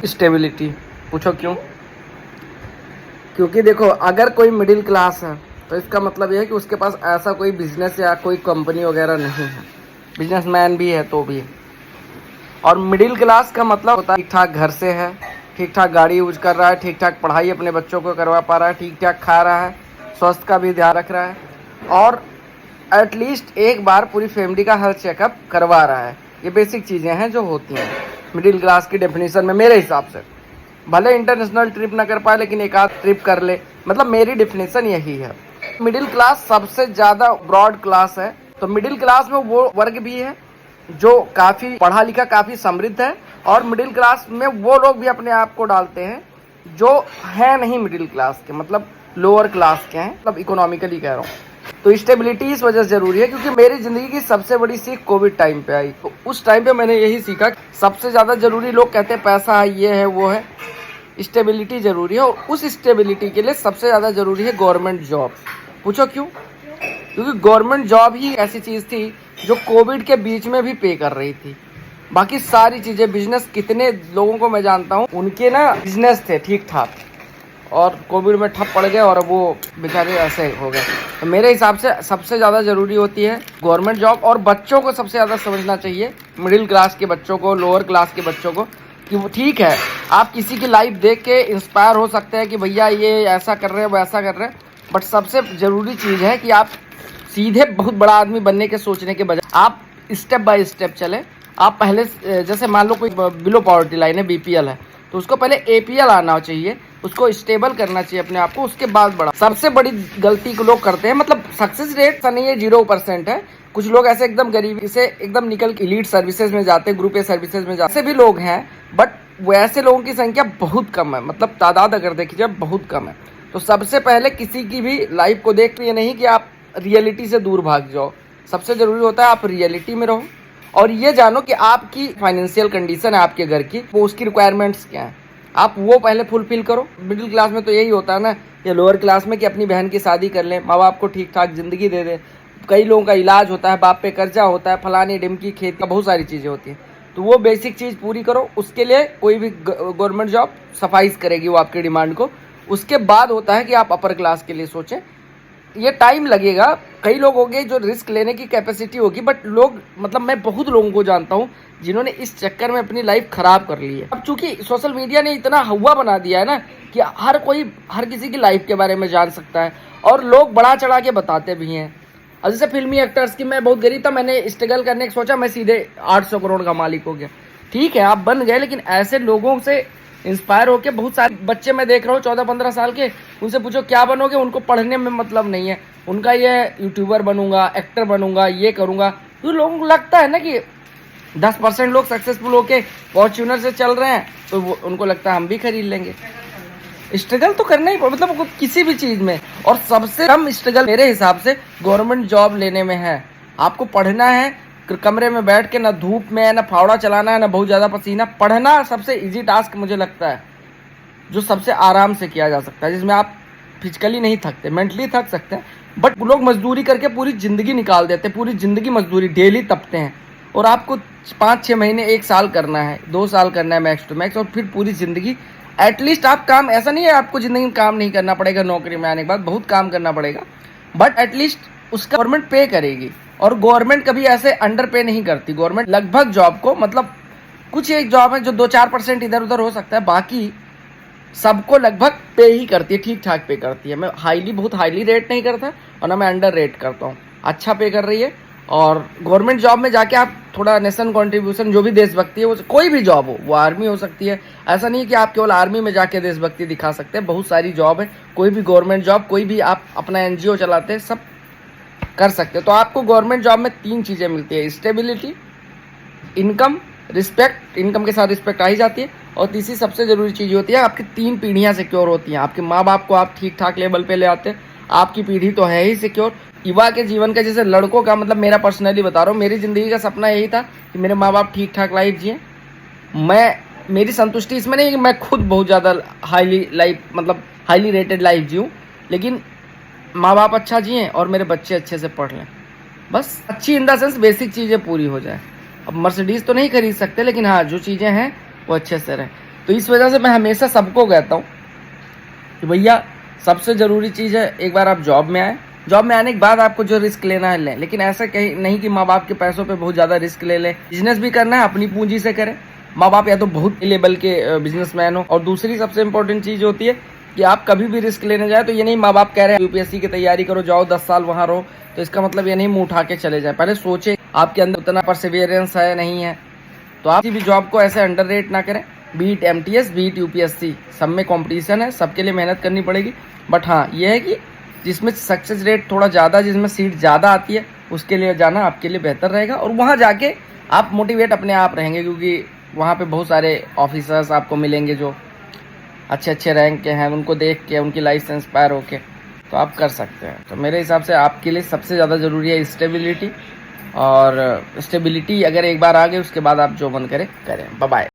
Stability. पूछो क्यों? क्योंकि देखो, अगर कोई मिडिल क्लास है तो इसका मतलब यह है कि उसके पास ऐसा कोई बिजनेस या कोई कंपनी वगैरह नहीं है, बिजनेसमैन भी है तो भी। और मिडिल क्लास का मतलब होता है ठीक ठाक घर से है, ठीक ठाक गाड़ी यूज कर रहा है, ठीक ठाक पढ़ाई अपने बच्चों को करवा पा रहा है, ठीक ठाक खा रहा है, स्वास्थ्य का भी ध्यान रख रहा है, और एटलीस्ट एक बार पूरी फैमिली का हेल्थ चेकअप करवा रहा है। ये बेसिक चीज़ें हैं जो होती हैं मिडिल क्लास की डेफिनेशन में मेरे हिसाब से। भले इंटरनेशनल ट्रिप ना कर पाए लेकिन एक आध ट्रिप कर ले, मतलब मेरी डेफिनेशन यही है। मिडिल क्लास सबसे ज़्यादा ब्रॉड क्लास है। तो मिडिल क्लास में वो वर्ग भी है जो काफ़ी पढ़ा लिखा, काफ़ी समृद्ध है, और मिडिल क्लास में वो लोग भी अपने आप को डालते हैं जो है नहीं मिडिल क्लास के, मतलब लोअर क्लास के हैं, मतलब इकोनॉमिकली कह रहा हूँ। तो स्टेबिलिटी इस वजह से जरूरी है क्योंकि मेरी ज़िंदगी की सबसे बड़ी सीख कोविड टाइम पे आई। तो उस टाइम पे मैंने यही सीखा, सबसे ज़्यादा ज़रूरी, लोग कहते हैं पैसा है, ये है, वो है, स्टेबिलिटी ज़रूरी है। और उस स्टेबिलिटी के लिए सबसे ज़्यादा ज़रूरी है गवर्नमेंट जॉब। पूछो क्यों? क्योंकि गवर्नमेंट जॉब ही ऐसी चीज़ थी जो कोविड के बीच में भी पे कर रही थी। बाकी सारी चीज़ें, बिजनेस, कितने लोगों को मैं जानता हूँ उनके ना बिजनेस थे ठीक ठाक, और कोविड में ठप पड़ गए और वो बेचारे ऐसे हो गए। तो मेरे हिसाब से सबसे ज़्यादा ज़रूरी होती है गवर्नमेंट जॉब। और बच्चों को सबसे ज़्यादा समझना चाहिए, मिडिल क्लास के बच्चों को, लोअर क्लास के बच्चों को, कि वो ठीक है, आप किसी की लाइफ देख के इंस्पायर हो सकते हैं कि भैया ये ऐसा कर रहे हैं, वैसा कर रहे हैं, बट सबसे ज़रूरी चीज़ है कि आप सीधे बहुत बड़ा आदमी बनने के सोचने के बजाय आप स्टेप बाय स्टेप चलें। आप पहले, जैसे मान लो कोई बिलो पॉवर्टी लाइन है, BPL है, तो उसको पहले APL आना चाहिए, उसको स्टेबल करना चाहिए अपने आप को, उसके बाद बड़ा। सबसे बड़ी गलती को लोग करते हैं, मतलब सक्सेस रेट ऐसा नहीं है 0% है। कुछ लोग ऐसे एकदम गरीबी से एकदम निकल के एलीट सर्विसेज में जाते हैं, ग्रुप ए सर्विसेज में जाते, ऐसे भी लोग हैं, बट वैसे लोगों की संख्या बहुत कम है, मतलब तादाद अगर देखी जाए बहुत कम है। तो सबसे पहले किसी की भी लाइफ को देख, ये नहीं कि आप रियलिटी से दूर भाग जाओ, सबसे ज़रूरी होता है आप रियलिटी में रहो और ये जानो कि आपकी फाइनेंशियल कंडीशन है आपके घर की, वो उसकी रिक्वायरमेंट्स क्या हैं, आप वो पहले फुलफिल करो। मिडिल क्लास में तो यही होता है ना, या लोअर क्लास में, कि अपनी बहन की शादी कर लें, माँ बाप को ठीक ठाक ज़िंदगी दे दें। कई लोगों का इलाज होता है, बाप पे कर्जा होता है, फलानी डिमकी, खेत का, बहुत सारी चीज़ें होती हैं। तो वो बेसिक चीज़ पूरी करो, उसके लिए कोई भी गवर्नमेंट जॉब सफाइस करेगी वो आपकी डिमांड को। उसके बाद होता है कि आप अपर क्लास के लिए सोचें। ये टाइम लगेगा, कई लोग होंगे जो रिस्क लेने की कैपेसिटी होगी, बट लोग, मतलब मैं बहुत लोगों को जानता हूँ जिन्होंने इस चक्कर में अपनी लाइफ खराब कर ली है। अब चूंकि सोशल मीडिया ने इतना हवा बना दिया है ना कि हर कोई हर किसी की लाइफ के बारे में जान सकता है, और लोग बढ़ा चढ़ा के बताते भी हैं। अब जैसे फिल्मी एक्टर्स की, मैं बहुत गरीब था, मैंने स्ट्रगल करने की सोचा, मैं सीधे 800 करोड़ का मालिक हो गया। ठीक है, आप बन गए, लेकिन ऐसे लोगों से इंस्पायर होके बहुत सारे बच्चे मैं देख रहा हूँ 14-15 साल के, उनसे पूछो क्या बनोगे, उनको पढ़ने में मतलब नहीं है, उनका ये यूट्यूबर बनूंगा, एक्टर बनूंगा, ये करूंगा। तो लोगों को लगता है ना कि 10% लोग सक्सेसफुल होके फॉर्च्यूनर से चल रहे हैं, तो उनको लगता है हम भी खरीद लेंगे। स्ट्रगल तो करना ही, मतलब किसी भी चीज़ में, और सबसे कम स्ट्रगल मेरे हिसाब से गवर्नमेंट जॉब लेने में है। आपको पढ़ना है, कमरे में बैठ के, ना धूप में है, ना फावड़ा चलाना है, ना बहुत ज़्यादा पसीना। पढ़ना सबसे इजी टास्क मुझे लगता है, जो सबसे आराम से किया जा सकता है, जिसमें आप फिजिकली नहीं थकते, मेंटली थक सकते हैं, बट लोग मजदूरी करके पूरी ज़िंदगी निकाल देते हैं, पूरी ज़िंदगी मजदूरी, डेली तपते हैं, और आपको 5-6 महीने, 1 साल करना है, 2 साल करना है मैक्स टू मैक्स, और फिर पूरी ज़िंदगी एटलीस्ट आप काम, ऐसा नहीं है आपको ज़िंदगी में काम नहीं करना पड़ेगा, नौकरी में आने के बाद बहुत काम करना पड़ेगा, बट एटलीस्ट उसका गवर्नमेंट पे करेगी। और गवर्नमेंट कभी ऐसे अंडर पे नहीं करती। गवर्नमेंट लगभग जॉब को, मतलब कुछ एक जॉब है जो 2-4% इधर उधर हो सकता है, बाकी सबको लगभग पे ही करती है, ठीक ठाक पे करती है। मैं बहुत हाईली रेट नहीं करता, और ना मैं अंडर रेट करता हूँ, अच्छा पे कर रही है। और गवर्नमेंट जॉब में जाके आप थोड़ा नेशन कॉन्ट्रीब्यूशन, जो भी देशभक्ति है, वो कोई भी जॉब हो, वो आर्मी हो सकती है, ऐसा नहीं कि आप केवल आर्मी में जाके देशभक्ति दिखा सकते हैं, बहुत सारी जॉब है, कोई भी गवर्नमेंट जॉब, कोई भी आप अपना NGO चलाते हैं, सब कर सकते हैं। तो आपको गवर्नमेंट जॉब में 3 चीज़ें मिलती है, स्टेबिलिटी, इनकम, रिस्पेक्ट, इनकम के साथ रिस्पेक्ट आ ही जाती है, और तीसरी सबसे ज़रूरी चीज़ होती है, आपकी 3 पीढ़ियाँ सिक्योर होती हैं। आपके माँ बाप को आप ठीक ठाक लेवल पे ले आते हैं, आपकी पीढ़ी तो है ही सिक्योर। युवा के जीवन का, जैसे लड़कों का, मतलब मेरा पर्सनली बता रहा हूँ, मेरी ज़िंदगी का सपना यही था कि मेरे माँ बाप ठीक ठाक लाइफ जिए। मेरी संतुष्टि इसमें नहीं कि मैं खुद बहुत ज़्यादा हाईली रेटेड लाइफ जीऊँ, लेकिन माँ बाप अच्छा जिए और मेरे बच्चे अच्छे से पढ़ लें, बस अच्छी इन द सेंस बेसिक चीज़ें पूरी हो जाए। अब मर्सिडीज़ तो नहीं खरीद सकते, लेकिन हाँ जो चीज़ें हैं वो अच्छे से रहे। तो इस वजह से मैं हमेशा सबको कहता हूँ कि भैया सबसे ज़रूरी चीज़ है एक बार आप जॉब में आए, जॉब में आने के बाद आपको जो रिस्क लेना है लें, लेकिन ऐसा कहीं नहीं कि माँ बाप के पैसों पे बहुत ज़्यादा रिस्क ले लें। बिजनेस भी करना है अपनी पूंजी से करें। माँ बाप या तो बहुत लेवल के बिजनेसमैन हो, और दूसरी सबसे इंपॉर्टेंट चीज़ होती है कि आप कभी भी रिस्क लेने जाए तो ये नहीं माँ बाप कह रहे हैं यूपीएससी की तैयारी करो, जाओ 10 साल वहाँ रहो, तो इसका मतलब ये नहीं मुँह उठा के चले जाए। पहले सोचे आपके अंदर उतना परसिवियरेंस है नहीं है। तो आप किसी भी जॉब को ऐसे अंडररेट ना करें। बीट एमटीएस, बीट यूपीएससी, सब में कंपटीशन है, सबके लिए मेहनत करनी पड़ेगी। बट हाँ ये है कि जिसमें सक्सेस रेट थोड़ा ज़्यादा, जिसमें सीट ज़्यादा आती है, उसके लिए जाना आपके लिए बेहतर रहेगा। और वहाँ जाके आप मोटिवेट अपने आप रहेंगे, क्योंकि वहाँ पे बहुत सारे ऑफिसर्स आपको मिलेंगे जो अच्छे अच्छे रैंक के हैं। उनको देख के, उनकी लाइफ से इंस्पायर होके तो आप कर सकते हैं। तो मेरे हिसाब से आपके लिए सबसे ज़्यादा ज़रूरी है स्टेबिलिटी, और स्टेबिलिटी अगर एक बार आ गई उसके बाद आप जो मन करें करें। Bye bye.